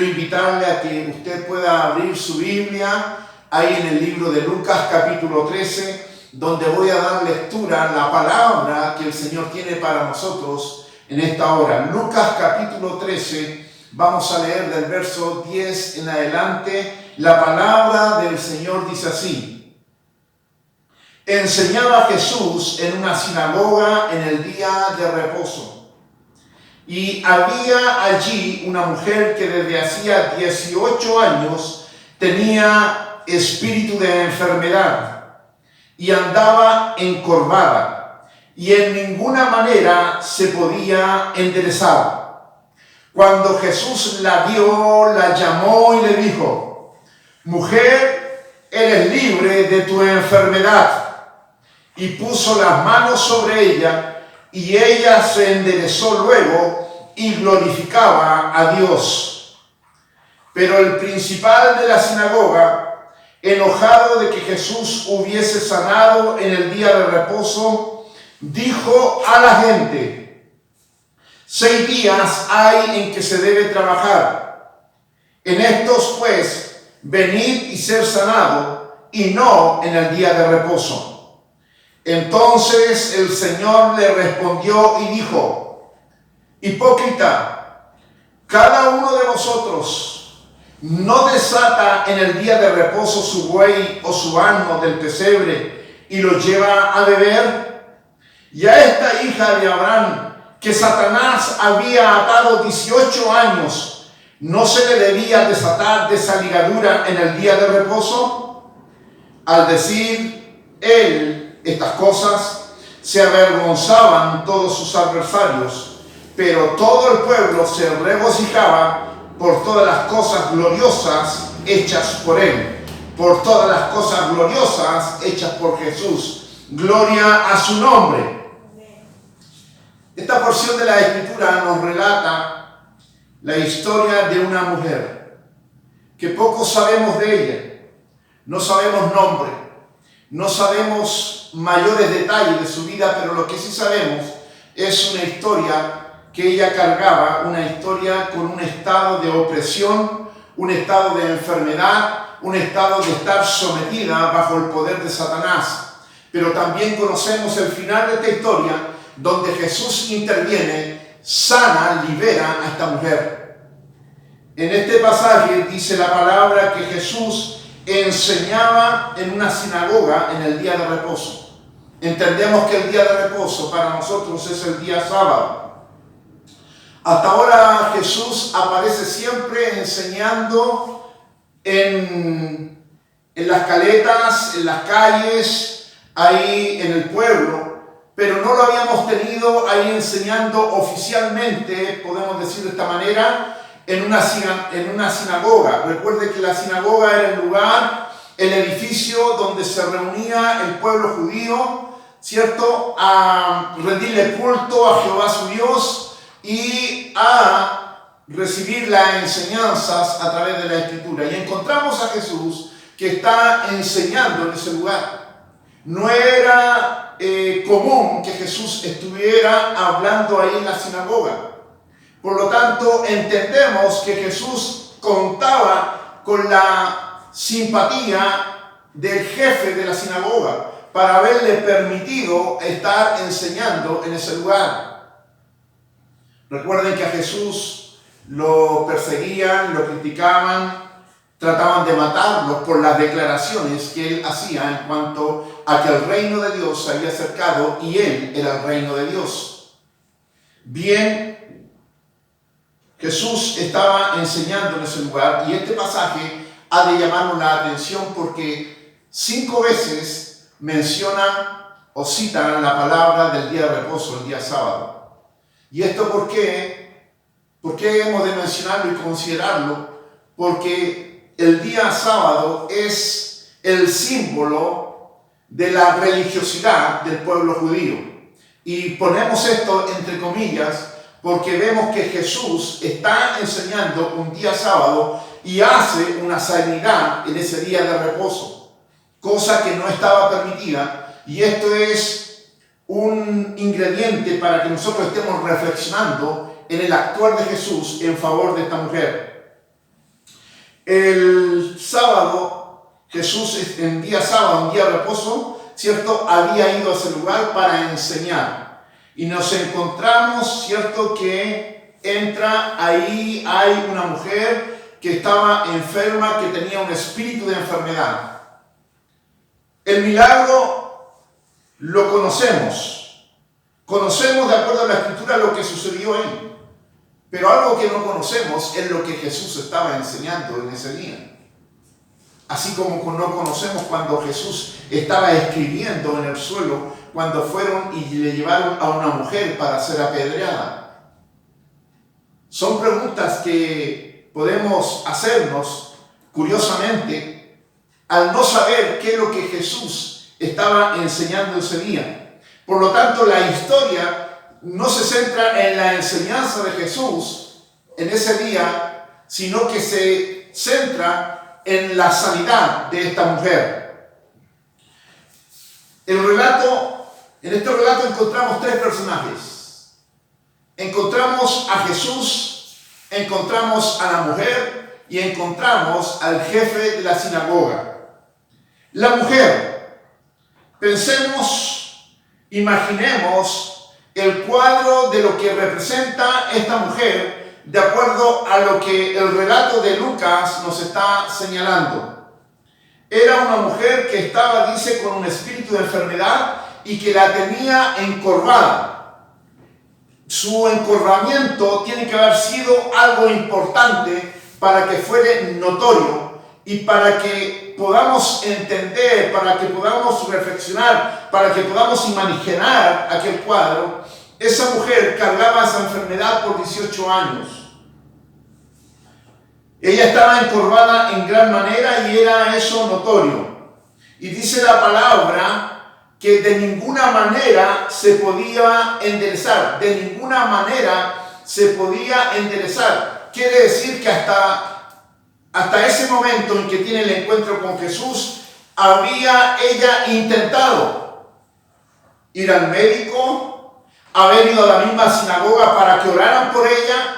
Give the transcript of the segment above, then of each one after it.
quiero invitarle a que usted pueda abrir su Biblia ahí en el libro de Lucas capítulo 13, donde voy a dar lectura a la palabra que el Señor tiene para nosotros en esta hora. Lucas capítulo 13, vamos a leer del verso 10 en adelante. La palabra del Señor dice así: enseñaba Jesús en una sinagoga en el día de reposo. Y había allí una mujer que desde hacía 18 años tenía espíritu de enfermedad y andaba encorvada y en ninguna manera se podía enderezar. Cuando Jesús la vio, la llamó y le dijo: mujer, eres libre de tu enfermedad. Y puso las manos sobre ella, y ella se enderezó luego y glorificaba a Dios. Pero el principal de la sinagoga, enojado de que Jesús hubiese sanado en el día de reposo, dijo a la gente: 6 días hay en que se debe trabajar. En estos, pues, venid y ser sanado, y no en el día de reposo. Entonces el Señor le respondió y dijo: hipócrita, cada uno de vosotros no desata en el día de reposo su buey o su asno del pesebre y lo lleva a beber. Y a esta hija de Abraham, que Satanás había atado 18 años, ¿no se le debía desatar de esa ligadura en el día de reposo? Al decir él estas cosas, se avergonzaban todos sus adversarios, pero todo el pueblo se regocijaba por todas las cosas gloriosas hechas por él, por todas las cosas gloriosas hechas por Jesús. Gloria a su nombre. Esta porción de la Escritura nos relata la historia de una mujer que poco sabemos de ella. No sabemos nombre, no sabemos mayores detalles de su vida, pero lo que sí sabemos es una historia que ella cargaba, una historia con un estado de opresión, un estado de enfermedad, un estado de estar sometida bajo el poder de Satanás. Pero también conocemos el final de esta historia, donde Jesús interviene, sana, libera a esta mujer. En este pasaje dice la palabra que Jesús enseñaba en una sinagoga en el día de reposo. Entendemos que el día de reposo para nosotros es el día sábado. Hasta ahora Jesús aparece siempre enseñando en las caletas, en las calles, ahí en el pueblo, pero no lo habíamos tenido ahí enseñando oficialmente, podemos decir de esta manera, en una sinagoga. Recuerde que la sinagoga era el lugar, el edificio donde se reunía el pueblo judío, ¿cierto?, a rendirle culto a Jehová su Dios y a recibir las enseñanzas a través de la Escritura. Y encontramos a Jesús que está enseñando en ese lugar. No era común que Jesús estuviera hablando ahí en la sinagoga. Por lo tanto, entendemos que Jesús contaba con la simpatía del jefe de la sinagoga para haberle permitido estar enseñando en ese lugar. Recuerden que a Jesús lo perseguían, lo criticaban, trataban de matarlo por las declaraciones que él hacía en cuanto a que el reino de Dios se había acercado y él era el reino de Dios. Bien, Jesús estaba enseñando en ese lugar y este pasaje ha de llamarnos la atención porque 5 veces menciona o citan la palabra del día de reposo, el día sábado. ¿Y esto por qué? ¿Por qué hemos de mencionarlo y considerarlo? Porque el día sábado es el símbolo de la religiosidad del pueblo judío. Y ponemos esto entre comillas porque vemos que Jesús está enseñando un día sábado y hace una sanidad en ese día de reposo, cosa que no estaba permitida, y esto es un ingrediente para que nosotros estemos reflexionando en el actuar de Jesús en favor de esta mujer. El sábado, Jesús en día sábado, en día de reposo, ¿cierto? Había ido a ese lugar para enseñar. Y nos encontramos, ¿cierto? Que entra ahí, hay una mujer que estaba enferma, que tenía un espíritu de enfermedad. El milagro lo conocemos. Conocemos de acuerdo a la Escritura lo que sucedió ahí. Pero algo que no conocemos es lo que Jesús estaba enseñando en ese día. Así como no conocemos cuando Jesús estaba escribiendo en el suelo, cuando fueron y le llevaron a una mujer para ser apedreada. Son preguntas que podemos hacernos, curiosamente, al no saber qué es lo que Jesús estaba enseñando ese día. Por lo tanto, la historia no se centra en la enseñanza de Jesús en ese día, sino que se centra en la sanidad de esta mujer. En este relato encontramos tres personajes. Encontramos a Jesús, encontramos a la mujer y encontramos al jefe de la sinagoga. La mujer, pensemos, imaginemos el cuadro de lo que representa esta mujer de acuerdo a lo que el relato de Lucas nos está señalando. Era una mujer que estaba, dice, con un espíritu de enfermedad y que la tenía encorvada. Su encorvamiento tiene que haber sido algo importante para que fuera notorio y para que podamos entender, para que podamos reflexionar, para que podamos imaginar aquel cuadro. Esa mujer cargaba esa enfermedad por 18 años. Ella estaba encorvada en gran manera y era eso notorio. Y dice la palabra que de ninguna manera se podía enderezar. De ninguna manera se podía enderezar. Quiere decir que hasta ese momento en que tiene el encuentro con Jesús, había ella intentado ir al médico, haber ido a la misma sinagoga para que oraran por ella.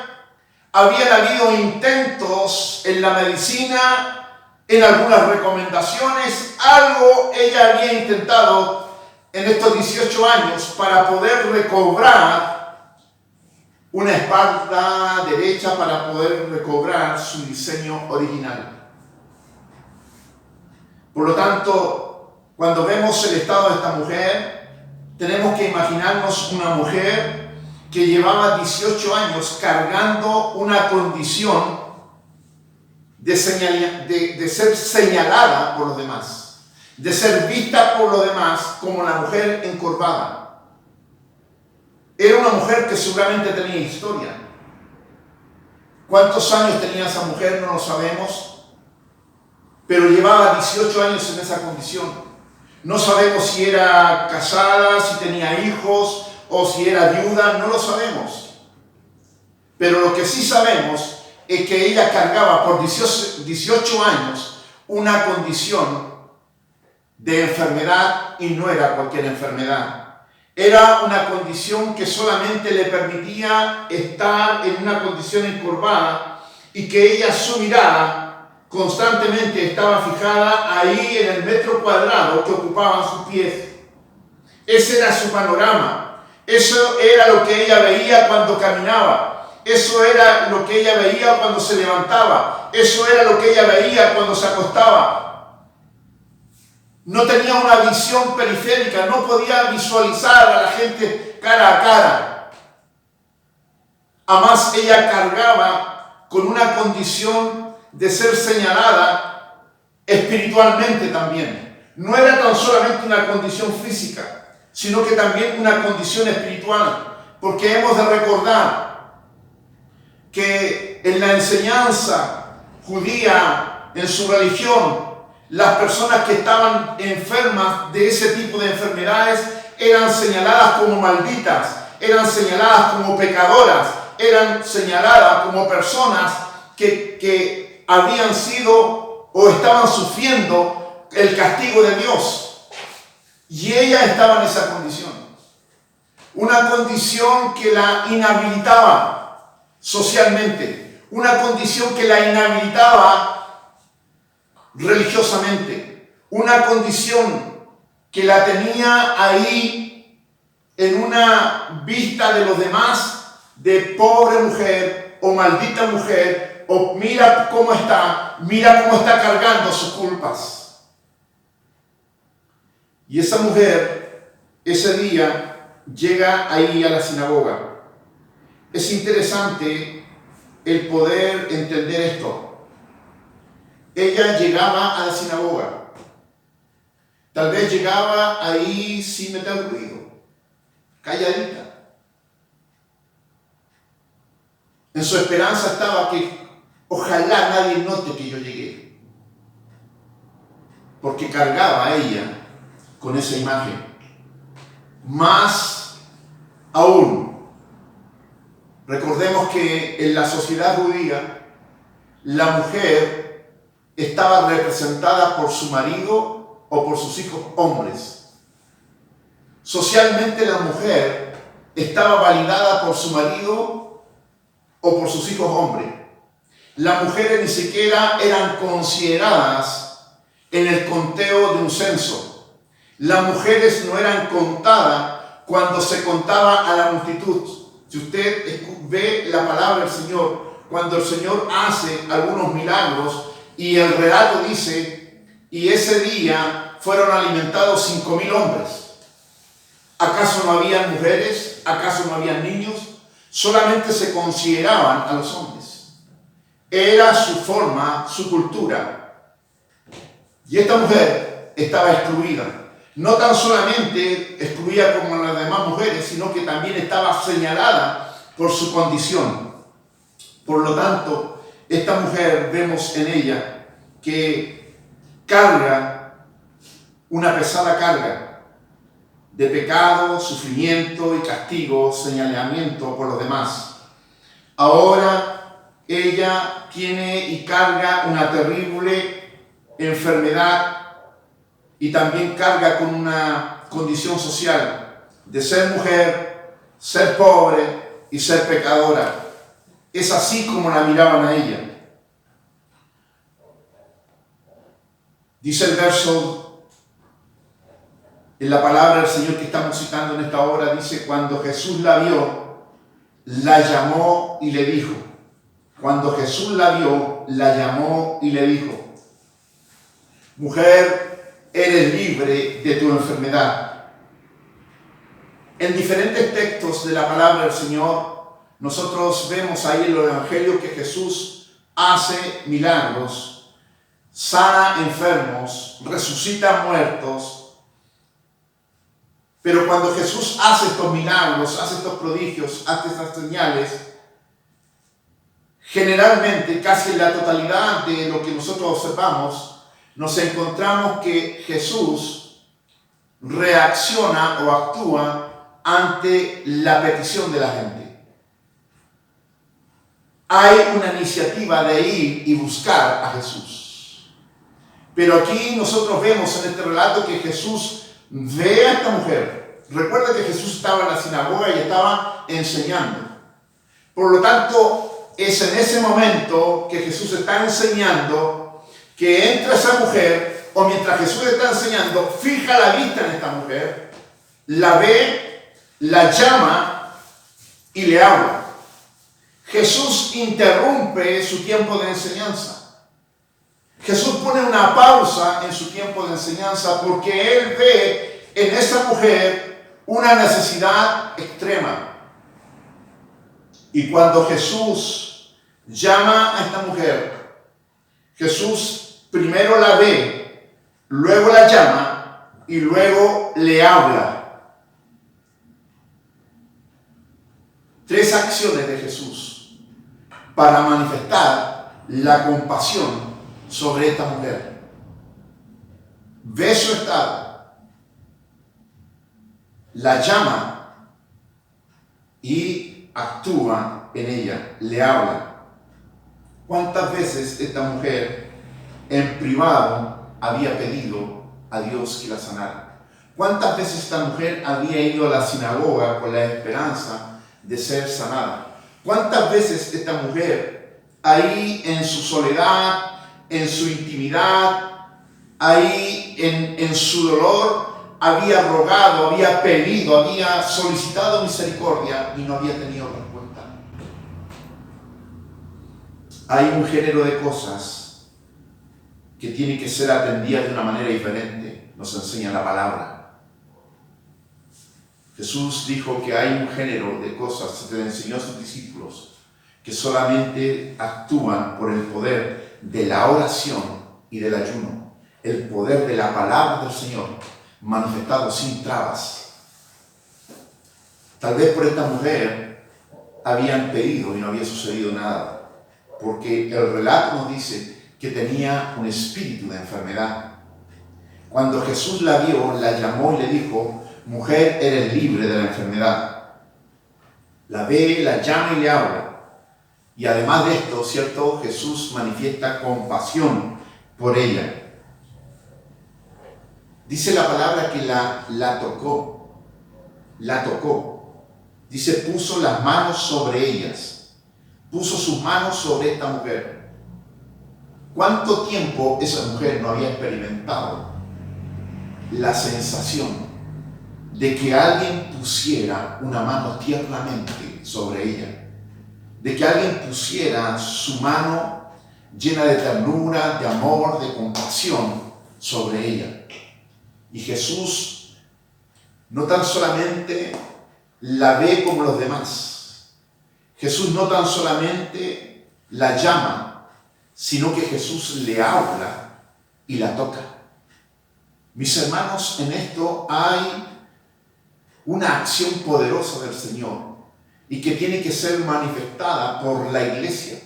Habían habido intentos en la medicina, en algunas recomendaciones. Algo ella había intentado en estos 18 años para poder recobrar una espalda derecha, para poder recobrar su diseño original. Por lo tanto, cuando vemos el estado de esta mujer, tenemos que imaginarnos una mujer que llevaba 18 años cargando una condición de ser señalada por los demás, de ser vista por los demás como la mujer encorvada. Era una mujer que seguramente tenía historia. ¿Cuántos años tenía esa mujer? No lo sabemos, pero llevaba 18 años en esa condición. No sabemos si era casada, si tenía hijos, o si era viuda, no lo sabemos. Pero lo que sí sabemos es que ella cargaba por 18 años una condición de enfermedad, y no era cualquier enfermedad. Era una condición que solamente le permitía estar en una condición encorvada y que ella, su mirada, constantemente estaba fijada ahí en el metro cuadrado que ocupaban sus pies. Ese era su panorama. Eso era lo que ella veía cuando caminaba. Eso era lo que ella veía cuando se levantaba. Eso era lo que ella veía cuando se acostaba. No tenía una visión periférica, no podía visualizar a la gente cara a cara. Además, ella cargaba con una condición de ser señalada espiritualmente también. No era tan solamente una condición física, sino que también una condición espiritual, porque hemos de recordar que en la enseñanza judía, en su religión, las personas que estaban enfermas de ese tipo de enfermedades eran señaladas como malditas, eran señaladas como pecadoras, eran señaladas como personas que habían sido o estaban sufriendo el castigo de Dios. Y ella estaba en esa condición. Una condición que la inhabilitaba socialmente. Una condición que la inhabilitaba religiosamente, una condición que la tenía ahí en una vista de los demás de pobre mujer o maldita mujer, o mira cómo está cargando sus culpas. Y esa mujer ese día llega ahí a la sinagoga. Es interesante el poder entender esto. Ella llegaba a la sinagoga. Tal vez llegaba ahí sin meter ruido, calladita. En su esperanza estaba que ojalá nadie note que yo llegué. Porque cargaba a ella con esa imagen. Más aún, recordemos que en la sociedad judía, la mujer estaba representada por su marido o por sus hijos hombres. Socialmente la mujer estaba validada por su marido o por sus hijos hombres. Las mujeres ni siquiera eran consideradas en el conteo de un censo. Las mujeres no eran contadas cuando se contaba a la multitud. Si usted ve la palabra del Señor, cuando el Señor hace algunos milagros y el relato dice, y ese día fueron alimentados 5,000 hombres. ¿Acaso no habían mujeres? ¿Acaso no habían niños? Solamente se consideraban a los hombres. Era su forma, su cultura. Y esta mujer estaba excluida. No tan solamente excluida como las demás mujeres, sino que también estaba señalada por su condición. Por lo tanto, esta mujer vemos en ella que carga una pesada carga de pecado, sufrimiento y castigo, señalamiento por los demás. Ahora ella tiene y carga una terrible enfermedad y también carga con una condición social de ser mujer, ser pobre y ser pecadora. Es así como la miraban a ella. Dice el verso, en la palabra del Señor que estamos citando en esta hora, dice, cuando Jesús la vio, la llamó y le dijo. Cuando Jesús la vio, la llamó y le dijo, mujer, eres libre de tu enfermedad. En diferentes textos de la palabra del Señor, nosotros vemos ahí en los evangelios que Jesús hace milagros, sana enfermos, resucita muertos. Pero cuando Jesús hace estos milagros, hace estos prodigios, hace estas señales, generalmente, casi en la totalidad de lo que nosotros observamos, nos encontramos que Jesús reacciona o actúa ante la petición de la gente. Hay una iniciativa de ir y buscar a Jesús. Pero aquí nosotros vemos en este relato que Jesús ve a esta mujer. Recuerda que Jesús estaba en la sinagoga y estaba enseñando. Por lo tanto, es en ese momento que Jesús está enseñando que entra esa mujer, o mientras Jesús está enseñando, fija la vista en esta mujer, la ve, la llama y le habla. Jesús interrumpe su tiempo de enseñanza. Jesús pone una pausa en su tiempo de enseñanza porque Él ve en esa mujer una necesidad extrema. Y cuando Jesús llama a esta mujer, Jesús primero la ve, luego la llama y luego le habla. 3 acciones de Jesús para manifestar la compasión sobre esta mujer. Ve su estado, la llama y actúa en ella, le habla. ¿Cuántas veces esta mujer en privado había pedido a Dios que la sanara? ¿Cuántas veces esta mujer había ido a la sinagoga con la esperanza de ser sanada? ¿Cuántas veces esta mujer ahí en su soledad, en su intimidad, ahí en su dolor, había rogado, había pedido, había solicitado misericordia y no había tenido respuesta. Hay un género de cosas que tienen que ser atendidas de una manera diferente, nos enseña la palabra. Jesús dijo que hay un género de cosas que le enseñó a sus discípulos que solamente actúan por el poder de la oración y del ayuno, el poder de la palabra del Señor manifestado sin trabas. Tal vez por esta mujer habían pedido y no había sucedido nada, porque el relato nos dice que tenía un espíritu de enfermedad. Cuando Jesús la vio, la llamó y le dijo: mujer, eres libre de la enfermedad. La ve, la llama y le habla. Y además de esto, ¿cierto? Jesús manifiesta compasión por ella. Dice la palabra que la tocó. Dice, puso las manos sobre ellas. Puso sus manos sobre esta mujer. ¿Cuánto tiempo esa mujer no había experimentado la sensación de que alguien pusiera una mano tiernamente sobre ella? De que alguien pusiera su mano llena de ternura, de amor, de compasión sobre ella. Y Jesús no tan solamente la ve como los demás. Jesús no tan solamente la llama, sino que Jesús le habla y la toca. Mis hermanos, en esto hay una acción poderosa del Señor y que tiene que ser manifestada por la iglesia.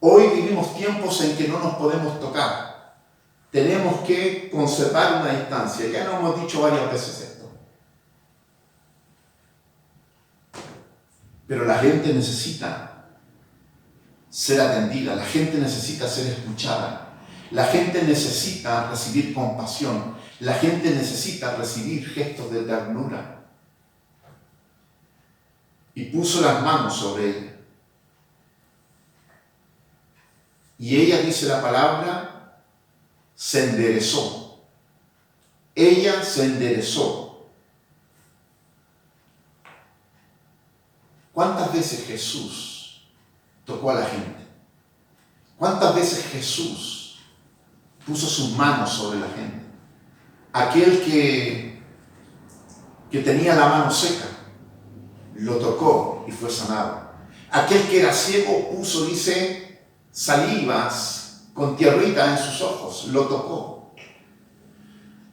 Hoy vivimos tiempos en que no nos podemos tocar. Tenemos que conservar una distancia. Ya lo hemos dicho varias veces esto. Pero la gente necesita ser atendida, la gente necesita ser escuchada, la gente necesita recibir compasión, la gente necesita recibir gestos de ternura. Y puso las manos sobre ella. Y ella, dice la palabra, se enderezó. Ella se enderezó. ¿Cuántas veces Jesús tocó a la gente? ¿Cuántas veces Jesús puso sus manos sobre la gente? Aquel que tenía la mano seca, lo tocó y fue sanado. Aquel que era ciego puso, dice, salivas con tierrita en sus ojos, lo tocó.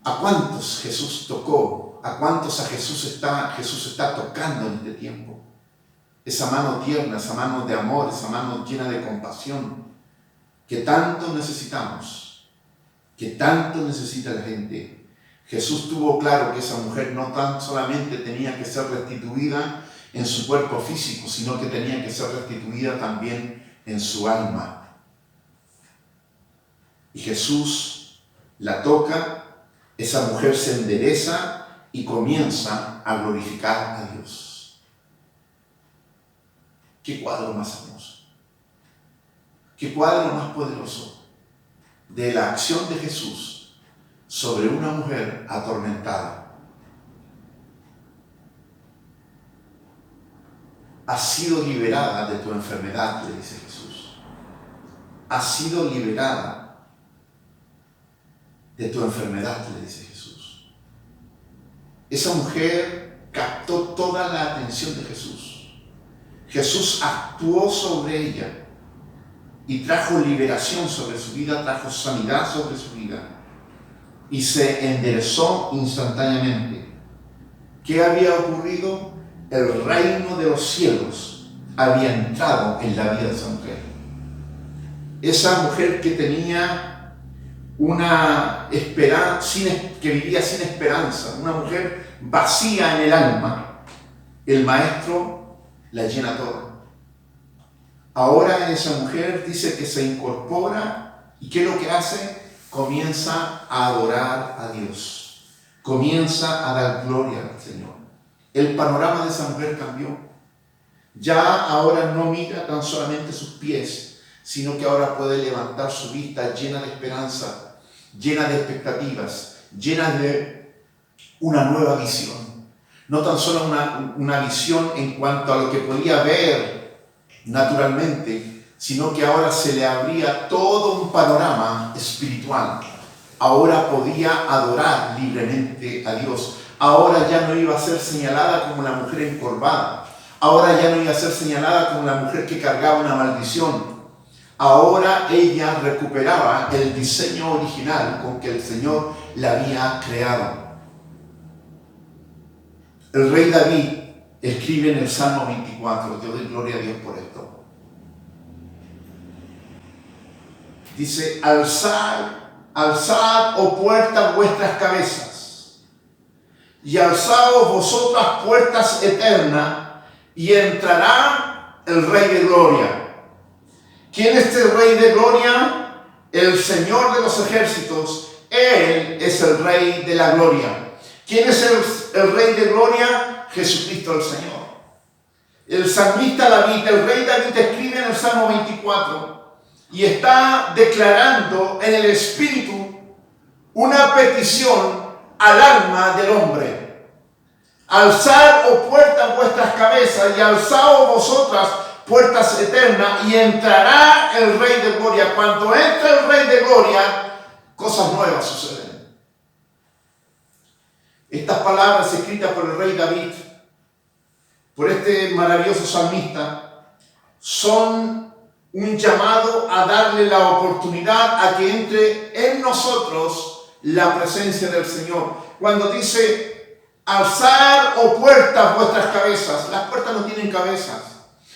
¿A cuántos Jesús tocó? ¿A cuántos Jesús está tocando en este tiempo? Esa mano tierna, esa mano de amor, esa mano llena de compasión, que tanto necesitamos, que tanto necesita la gente. Jesús tuvo claro que esa mujer no tan solamente tenía que ser restituida en su cuerpo físico, sino que tenía que ser restituida también en su alma. Y Jesús la toca, esa mujer se endereza y comienza a glorificar a Dios. ¿Qué cuadro más hermoso? ¿Qué cuadro más poderoso de la acción de Jesús sobre una mujer atormentada? Has sido liberada de tu enfermedad, le dice Jesús. Has sido liberada de tu enfermedad, le dice Jesús. Esa mujer captó toda la atención de Jesús. Jesús actuó sobre ella y trajo liberación sobre su vida, trajo sanidad sobre su vida y se enderezó instantáneamente. ¿Qué había ocurrido? El reino de los cielos había entrado en la vida de esa mujer. Esa mujer que tenía una esperanza, que vivía sin esperanza, una mujer vacía en el alma, el Maestro la llena toda. Ahora esa mujer dice que se incorpora y ¿qué es lo que hace? Comienza a adorar a Dios, comienza a dar gloria al Señor. El panorama de esa mujer cambió. Ya ahora no mira tan solamente sus pies, sino que ahora puede levantar su vista llena de esperanza, llena de expectativas, llena de una nueva visión. No tan solo una visión en cuanto a lo que podía ver naturalmente, sino que ahora se le abría todo un panorama espiritual. Ahora podía adorar libremente a Dios. Ahora ya no iba a ser señalada como la mujer encorvada. Ahora ya no iba a ser señalada como la mujer que cargaba una maldición. Ahora ella recuperaba el diseño original con que el Señor la había creado. El rey David escribe en el Salmo 24, yo doy gloria a Dios por esto. Dice, alzad, oh puertas, vuestras cabezas, y alzaos vosotras puertas eternas, y entrará el Rey de Gloria. ¿Quién es el Rey de Gloria? El Señor de los ejércitos. Él es el Rey de la Gloria. ¿Quién es el Rey de Gloria? Jesucristo el Señor. El salmista David, el rey David, escribe en el Salmo 24 y está declarando en el Espíritu una petición al alma del hombre. Alzad, oh puertas, vuestras cabezas, y alzaos vosotras puertas eternas, y entrará el Rey de Gloria. Cuando entra el Rey de Gloria, cosas nuevas suceden. Estas palabras escritas por el rey David, por este maravilloso salmista, son un llamado a darle la oportunidad a que entre en nosotros la presencia del Señor. Cuando dice, alzar, oh puertas, vuestras cabezas, las puertas no tienen cabezas.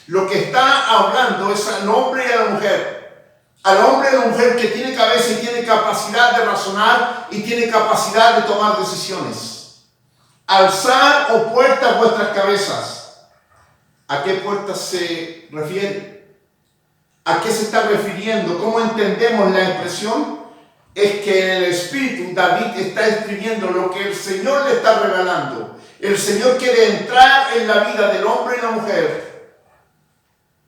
Lo que está hablando es al hombre y a la mujer. Al hombre y a la mujer que tiene cabeza y tiene capacidad de razonar y tiene capacidad de tomar decisiones. Alzar, oh puertas, vuestras cabezas. ¿A qué puertas se refiere? ¿A qué se está refiriendo? ¿Cómo entendemos la expresión? Es que en el Espíritu David está escribiendo lo que el Señor le está revelando. El Señor quiere entrar en la vida del hombre y la mujer,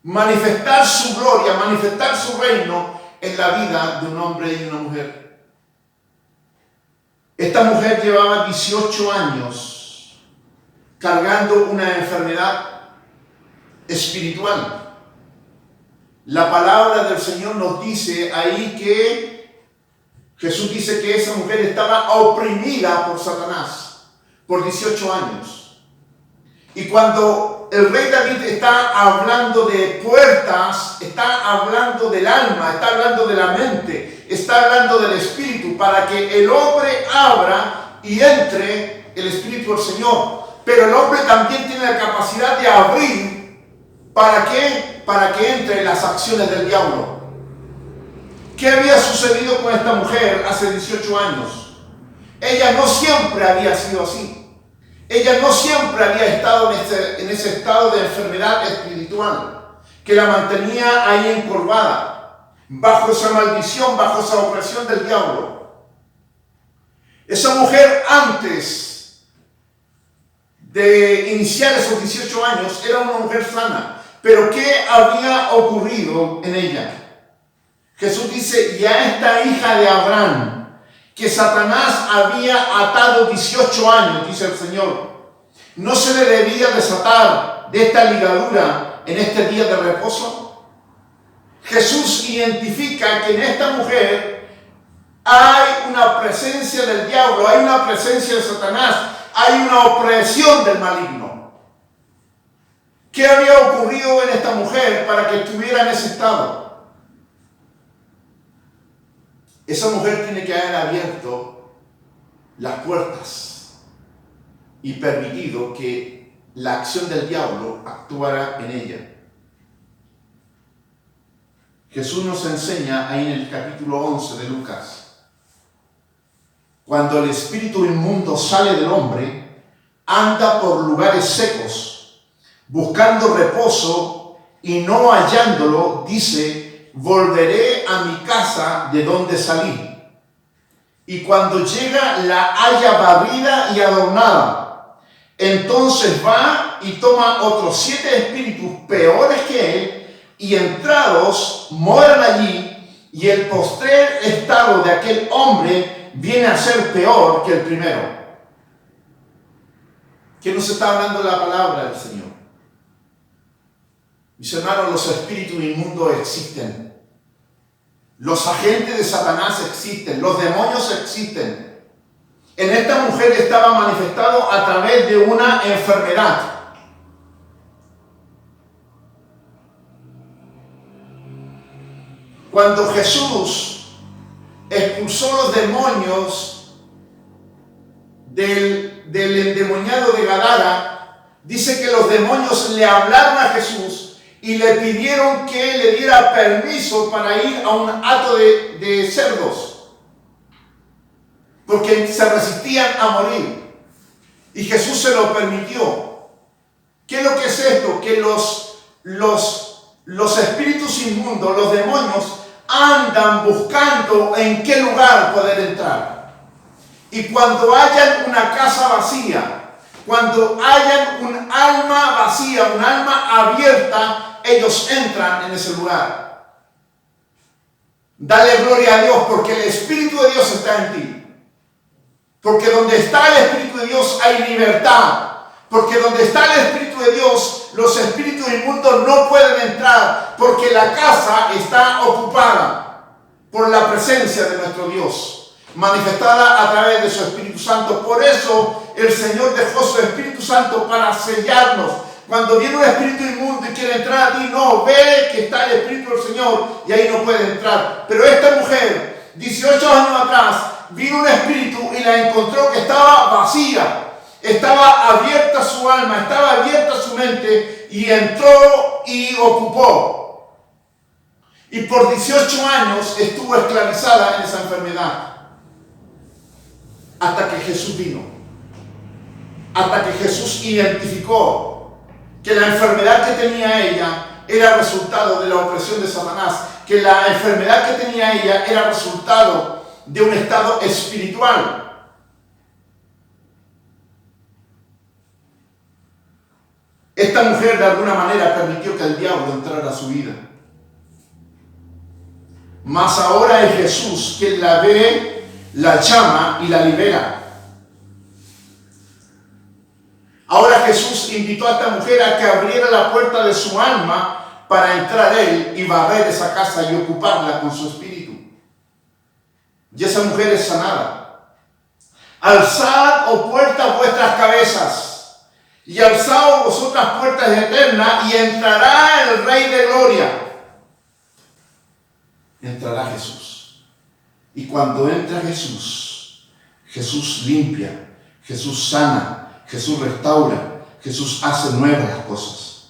manifestar su gloria, manifestar su reino en la vida de un hombre y una mujer. Esta mujer llevaba 18 años cargando una enfermedad espiritual. La palabra del Señor nos dice ahí que Jesús dice que esa mujer estaba oprimida por Satanás por 18 años. Y cuando el rey David está hablando de puertas, está hablando del alma, está hablando de la mente, está hablando del espíritu, para que el hombre abra y entre el espíritu del Señor. Pero el hombre también tiene la capacidad de abrir. ¿Para qué? Para que entre las acciones del diablo. ¿Qué había sucedido con esta mujer hace 18 años? Ella no siempre había sido así. Ella no siempre había estado en ese estado de enfermedad espiritual que la mantenía ahí encorvada, bajo esa maldición, bajo esa opresión del diablo. Esa mujer, antes de iniciar esos 18 años, era una mujer sana. Pero ¿qué había ocurrido en ella? Jesús dice, y a esta hija de Abraham, que Satanás había atado 18 años, dice el Señor, ¿no se le debía desatar de esta ligadura en este día de reposo? Jesús identifica que en esta mujer hay una presencia del diablo, hay una presencia de Satanás, hay una opresión del maligno. ¿Qué había ocurrido en esta mujer para que estuviera en ese estado? Esa mujer tiene que haber abierto las puertas y permitido que la acción del diablo actuara en ella. Jesús nos enseña ahí en el capítulo 11 de Lucas. Cuando el espíritu inmundo sale del hombre, anda por lugares secos, buscando reposo, y no hallándolo, dice, volveré a mi casa de donde salí. Y cuando llega, la halla barrida y adornada. Entonces va y toma otros 7 espíritus peores que él, y entrados moran allí, y el postrer estado de aquel hombre viene a ser peor que el primero. ¿Quién nos está hablando de la palabra del Señor? Mis hermanos, los espíritus inmundos existen. Los agentes de Satanás existen. Los demonios existen. En esta mujer estaba manifestado a través de una enfermedad. Cuando Jesús expulsó los demonios del endemoniado de Gadara, dice que los demonios le hablaron a Jesús y le pidieron que le diera permiso para ir a un hato de cerdos, porque se resistían a morir. Y Jesús se lo permitió. ¿Qué es lo que es esto? Que los espíritus inmundos, los demonios, andan buscando en qué lugar poder entrar. Y cuando hayan una casa vacía, cuando hayan un alma vacía, un alma abierta, ellos entran en ese lugar. Dale gloria a Dios, porque el Espíritu de Dios está en ti. Porque donde está el Espíritu de Dios hay libertad. Porque donde está el Espíritu de Dios, los espíritus inmundos no pueden entrar, porque la casa está ocupada por la presencia de nuestro Dios, manifestada a través de su Espíritu Santo. Por eso el Señor dejó su Espíritu Santo para sellarnos. Cuando viene un espíritu inmundo y quiere entrar a ti, no, ve que está el Espíritu del Señor y ahí no puede entrar. Pero esta mujer, 18 años atrás, vino un espíritu y la encontró que estaba vacía. Estaba abierta su alma, estaba abierta su mente, y entró y ocupó. Y por 18 años estuvo esclavizada en esa enfermedad. Hasta que Jesús vino. Hasta que Jesús identificó que la enfermedad que tenía ella era resultado de la opresión de Satanás. Que la enfermedad que tenía ella era resultado de un estado espiritual. Esta mujer de alguna manera permitió que el diablo entrara a su vida. Mas ahora es Jesús quien la ve, la llama y la libera. Ahora Jesús invitó a esta mujer a que abriera la puerta de su alma para entrar él y barrer esa casa y ocuparla con su espíritu. Y esa mujer es sanada. Alzad, oh puertas, vuestras cabezas, y alzaos vosotras puertas eternas, y entrará el Rey de Gloria. Entrará Jesús. Y cuando entra Jesús, Jesús limpia, Jesús sana, Jesús restaura, Jesús hace nuevas las cosas.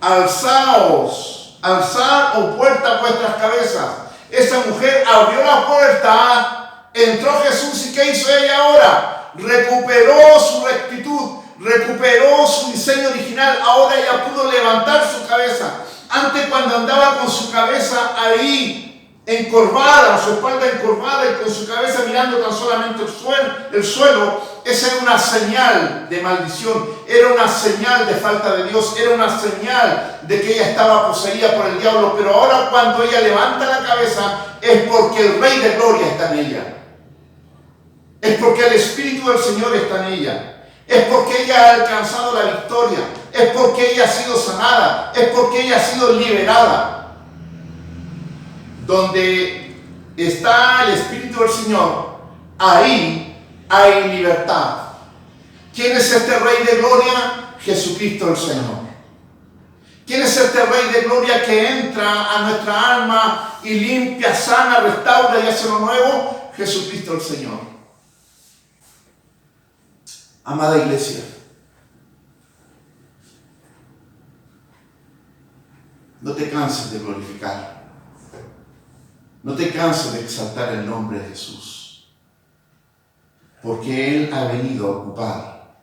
Alzaos, alzad, oh puertas, vuestras cabezas. Esa mujer abrió la puerta, entró Jesús, y ¿qué hizo ella ahora? Recuperó su rectitud, recuperó su diseño original. Ahora ella pudo levantar su cabeza. Antes, cuando andaba con su cabeza ahí encorvada, su espalda encorvada y con su cabeza mirando tan solamente el suelo, esa era una señal de maldición, era una señal de falta de Dios, era una señal de que ella estaba poseída por el diablo. Pero ahora, cuando ella levanta la cabeza, es porque el Rey de Gloria está en ella. Es porque el Espíritu del Señor está en ella. Es porque ella ha alcanzado la victoria. Es porque ella ha sido sanada. Es porque ella ha sido liberada. Donde está el Espíritu del Señor, ahí hay libertad. ¿Quién es este Rey de Gloria? Jesucristo el Señor. ¿Quién es este Rey de Gloria que entra a nuestra alma y limpia, sana, restaura y hace lo nuevo? Jesucristo el Señor. Amada iglesia, no te canses de glorificar. No te canses de exaltar el nombre de Jesús, porque Él ha venido a ocupar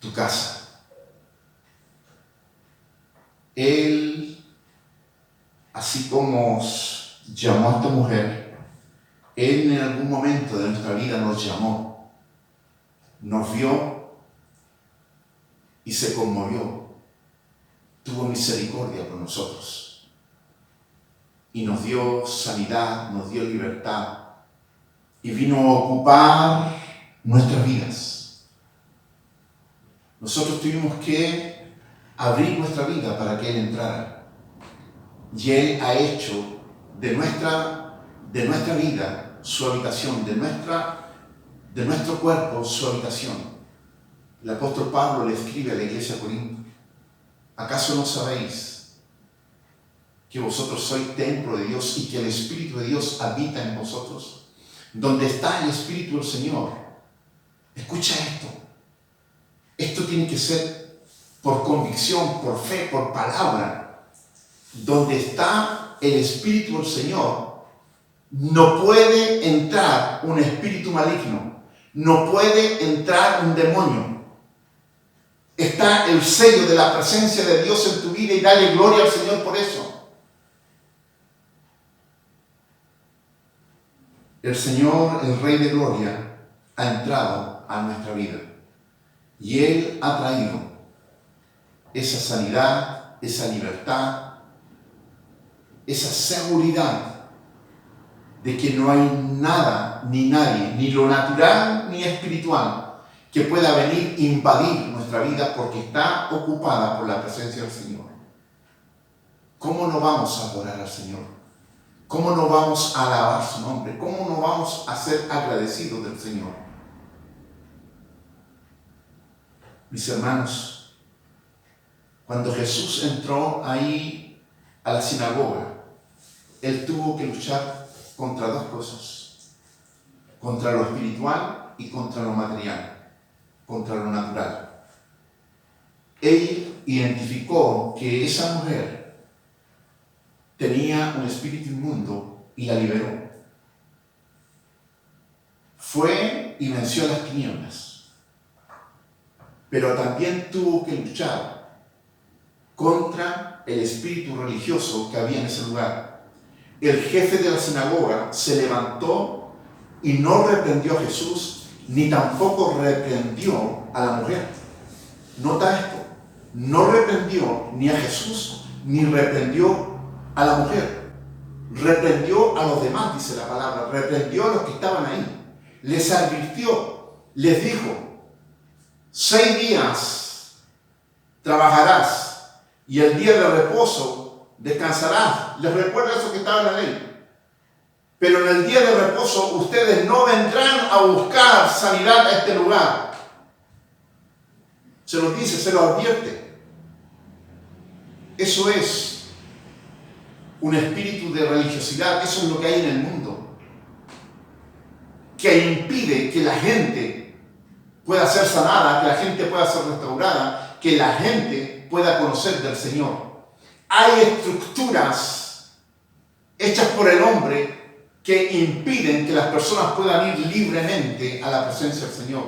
tu casa. Él, así como llamó a esta mujer, Él en algún momento de nuestra vida nos llamó, nos vio y se conmovió. tuvo misericordia por nosotros y nos dio sanidad, nos dio libertad y vino a ocupar nuestras vidas. Nosotros tuvimos que abrir nuestra vida para que Él entrara. Y Él ha hecho de nuestra vida su habitación, de nuestro cuerpo su habitación. El apóstol Pablo le escribe a la iglesia de Corinto: ¿acaso no sabéis que vosotros sois templo de Dios y que el Espíritu de Dios habita en vosotros? Donde está el Espíritu del Señor. Escucha esto. Esto tiene que ser por convicción, por fe, por palabra. Donde está el Espíritu del Señor, no puede entrar un espíritu maligno, no puede entrar un demonio. Está el sello de la presencia de Dios en tu vida y dale gloria al Señor por eso. El Señor, el Rey de Gloria, ha entrado a nuestra vida y Él ha traído esa sanidad, esa libertad, esa seguridad de que no hay nada ni nadie, ni lo natural ni espiritual, que pueda venir a invadir nuestra vida porque está ocupada por la presencia del Señor. ¿Cómo no vamos a adorar al Señor? ¿Cómo no vamos a alabar su nombre? ¿Cómo no vamos a ser agradecidos del Señor? Mis hermanos, cuando Jesús entró ahí a la sinagoga, Él tuvo que luchar contra dos cosas: contra lo espiritual y contra lo material, contra lo natural. Él identificó que esa mujer tenía un espíritu inmundo y la liberó. Fue y venció a las tinieblas, pero también tuvo que luchar contra el espíritu religioso que había en ese lugar. El jefe de la sinagoga se levantó y no reprendió a Jesús, ni tampoco reprendió a la mujer. Nota esto: no reprendió ni a Jesús, ni reprendió a la mujer. Reprendió a los demás, dice la palabra, reprendió a los que estaban ahí. Les advirtió, les dijo: 6 días trabajarás y el día de reposo descansarás. Les recuerda eso que estaba en la ley. Pero en el día de reposo ustedes no vendrán a buscar sanidad a este lugar. Se lo dice, se lo advierte. Eso es un espíritu de religiosidad. Eso es lo que hay en el mundo, que impide que la gente pueda ser sanada, que la gente pueda ser restaurada, que la gente pueda conocer del Señor. Hay estructuras hechas por el hombre que impiden que las personas puedan ir libremente a la presencia del Señor.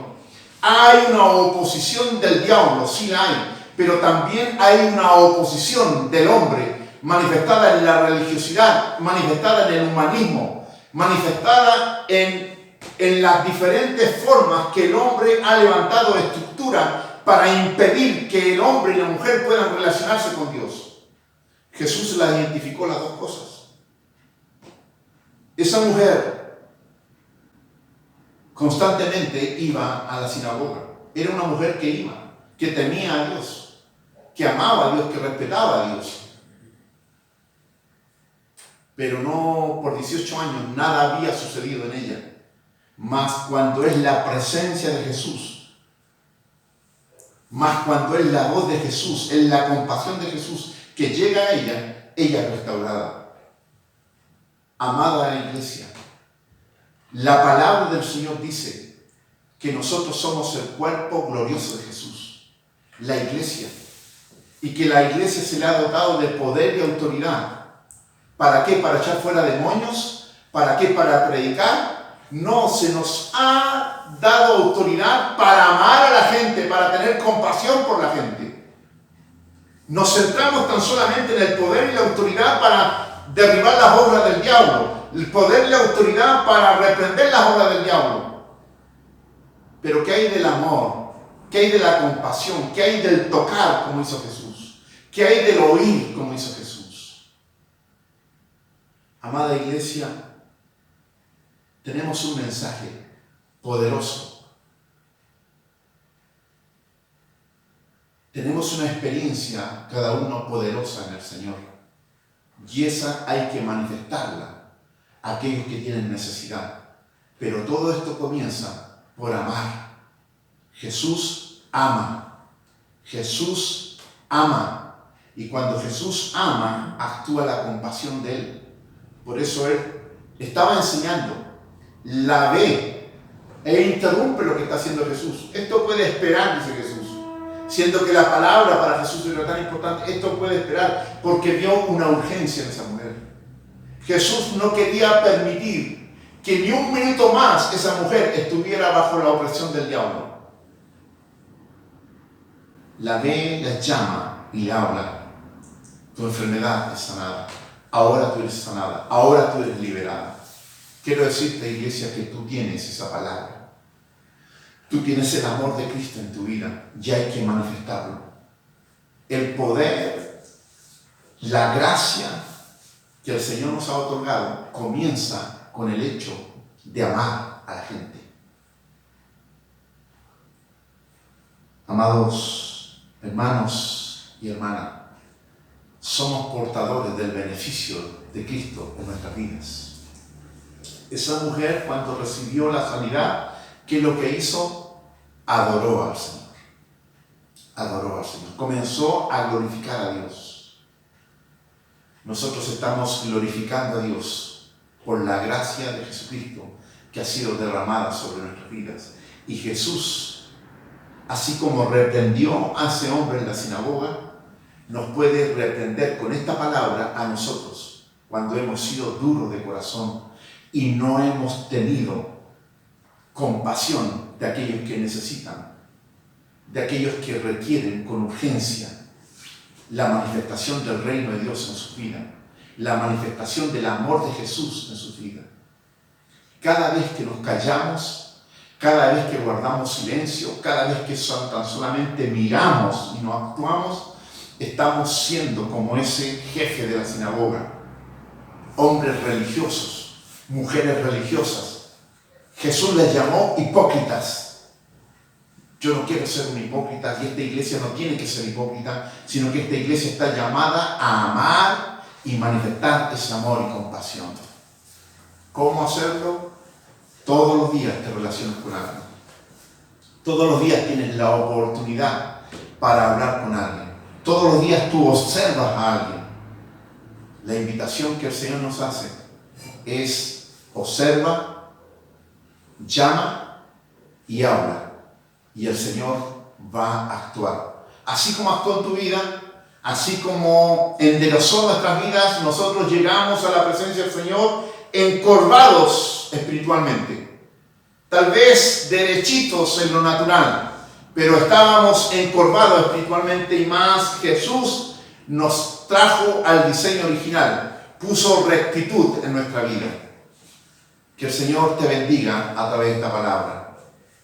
Hay una oposición del diablo, sí la hay, pero también hay una oposición del hombre manifestada en la religiosidad, manifestada en el humanismo, manifestada en las diferentes formas que el hombre ha levantado estructura para impedir que el hombre y la mujer puedan relacionarse con Dios. Jesús la identificó las dos cosas. Esa mujer constantemente iba a la sinagoga. Era una mujer que iba, que temía a Dios, que amaba a Dios, que respetaba a Dios. Pero no por 18 años nada había sucedido en ella. Mas cuando es la presencia de Jesús, más cuando es la voz de Jesús, es la compasión de Jesús que llega a ella, ella es restaurada. Amada iglesia, la palabra del Señor dice que nosotros somos el cuerpo glorioso de Jesús, la iglesia, y que la iglesia se le ha dotado de poder y autoridad. ¿Para qué? ¿Para echar fuera demonios? ¿Para qué? ¿Para predicar? No, se nos ha dado autoridad para amar a la gente, para tener compasión por la gente. Nos centramos tan solamente en el poder y la autoridad para derribar las obras del diablo, el poder y la autoridad para reprender las obras del diablo. Pero ¿qué hay del amor? ¿Qué hay de la compasión? ¿Qué hay del tocar, como hizo Jesús? ¿Qué hay del oír, como hizo Jesús? Amada iglesia, tenemos un mensaje poderoso. Tenemos una experiencia, cada uno poderosa en el Señor. Y esa hay que manifestarla a aquellos que tienen necesidad. Pero todo esto comienza por amar. Jesús ama. Jesús ama. Y cuando Jesús ama, actúa la compasión de Él. Por eso Él estaba enseñando, la ve e interrumpe lo que está haciendo Jesús. Esto puede esperar, dice Jesús. Siendo que la palabra para Jesús era tan importante, esto puede esperar porque vio una urgencia en esa mujer. Jesús no quería permitir que ni un minuto más esa mujer estuviera bajo la opresión del diablo. La ve, la llama y le habla. Tu enfermedad es sanada. Ahora tú eres sanada. Ahora tú eres liberada. Quiero decirte, iglesia, que tú tienes esa palabra. Tú tienes el amor de Cristo en tu vida y hay que manifestarlo. El poder, la gracia que el Señor nos ha otorgado comienza con el hecho de amar a la gente. Amados hermanos y hermanas, somos portadores del beneficio de Cristo en nuestras vidas. Esa mujer, cuando recibió la sanidad, ¿qué es lo que hizo? Adoró al Señor. Adoró al Señor. Comenzó a glorificar a Dios. Nosotros estamos glorificando a Dios por la gracia de Jesucristo que ha sido derramada sobre nuestras vidas. Y Jesús, así como reprendió a ese hombre en la sinagoga, nos puede reprender con esta palabra a nosotros cuando hemos sido duros de corazón y no hemos tenido compasión de aquellos que necesitan, de aquellos que requieren con urgencia la manifestación del reino de Dios en su vida, la manifestación del amor de Jesús en su vida. Cada vez que nos callamos, cada vez que guardamos silencio, cada vez que tan solamente miramos y no actuamos, estamos siendo como ese jefe de la sinagoga, hombres religiosos, mujeres religiosas. Jesús les llamó hipócritas. Yo no quiero ser un hipócrita y esta iglesia no tiene que ser hipócrita, sino que esta iglesia está llamada a amar y manifestar ese amor y compasión. ¿Cómo hacerlo? Todos los días te relacionas con alguien. Todos los días tienes la oportunidad para hablar con alguien. Todos los días tú observas a alguien. La invitación que el Señor nos hace es observa, llama y habla. Y el Señor va a actuar. Así como actuó en tu vida, así como enderezó nuestras vidas, nosotros llegamos a la presencia del Señor encorvados espiritualmente. Tal vez derechitos en lo natural, pero estábamos encorvados espiritualmente y más. Jesús nos trajo al diseño original, puso rectitud en nuestra vida. Que el Señor te bendiga a través de esta palabra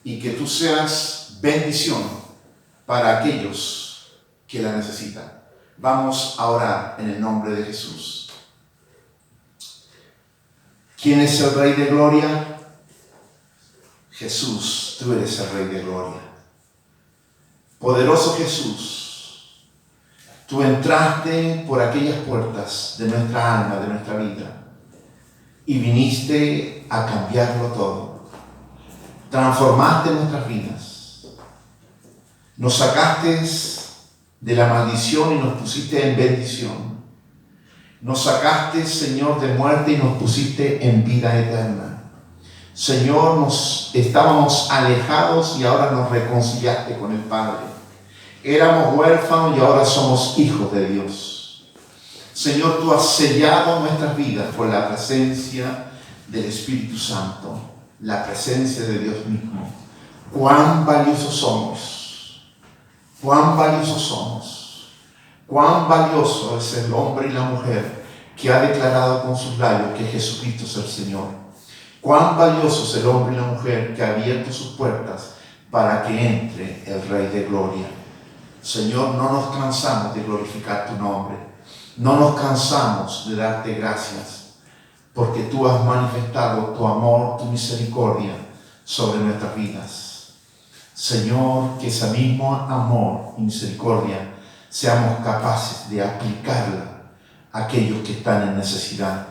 y que tú seas bendición para aquellos que la necesitan. Vamos a orar en el nombre de Jesús. ¿Quién es el Rey de Gloria? Jesús, tú eres el Rey de Gloria. Poderoso Jesús, tú entraste por aquellas puertas de nuestra alma, de nuestra vida, y viniste a cambiarlo todo. Transformaste nuestras vidas. Nos sacaste de la maldición y nos pusiste en bendición. Nos sacaste, Señor, de muerte y nos pusiste en vida eterna. Señor, nos estábamos alejados y ahora nos reconciliaste con el Padre. Éramos huérfanos y ahora somos hijos de Dios. Señor, tú has sellado nuestras vidas por la presencia del Espíritu Santo, la presencia de Dios mismo. Cuán valiosos somos, cuán valiosos somos, cuán valioso es el hombre y la mujer que ha declarado con sus labios que Jesucristo es el Señor. Cuán valioso es el hombre y la mujer que ha abierto sus puertas para que entre el Rey de Gloria. Señor, no nos cansamos de glorificar tu nombre. No nos cansamos de darte gracias, porque tú has manifestado tu amor, tu misericordia sobre nuestras vidas. Señor, que ese mismo amor y misericordia seamos capaces de aplicarla a aquellos que están en necesidad.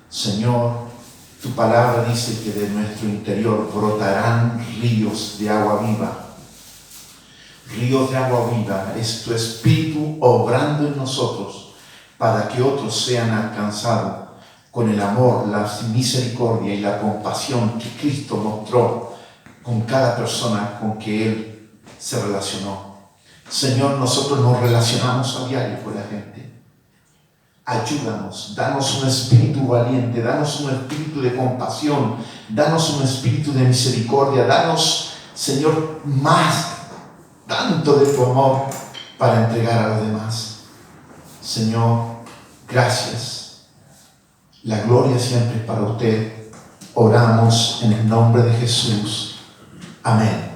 Señor, tu palabra dice que de nuestro interior brotarán ríos de agua viva. Ríos de agua viva es tu Espíritu obrando en nosotros para que otros sean alcanzados con el amor, la misericordia y la compasión que Cristo mostró con cada persona con que Él se relacionó. Señor, nosotros nos relacionamos a diario con la gente. Ayúdanos, danos un espíritu valiente, danos un espíritu de compasión, danos un espíritu de misericordia, danos, Señor, tanto de tu amor para entregar a los demás. Señor, gracias. La gloria siempre es para usted. Oramos en el nombre de Jesús. Amén.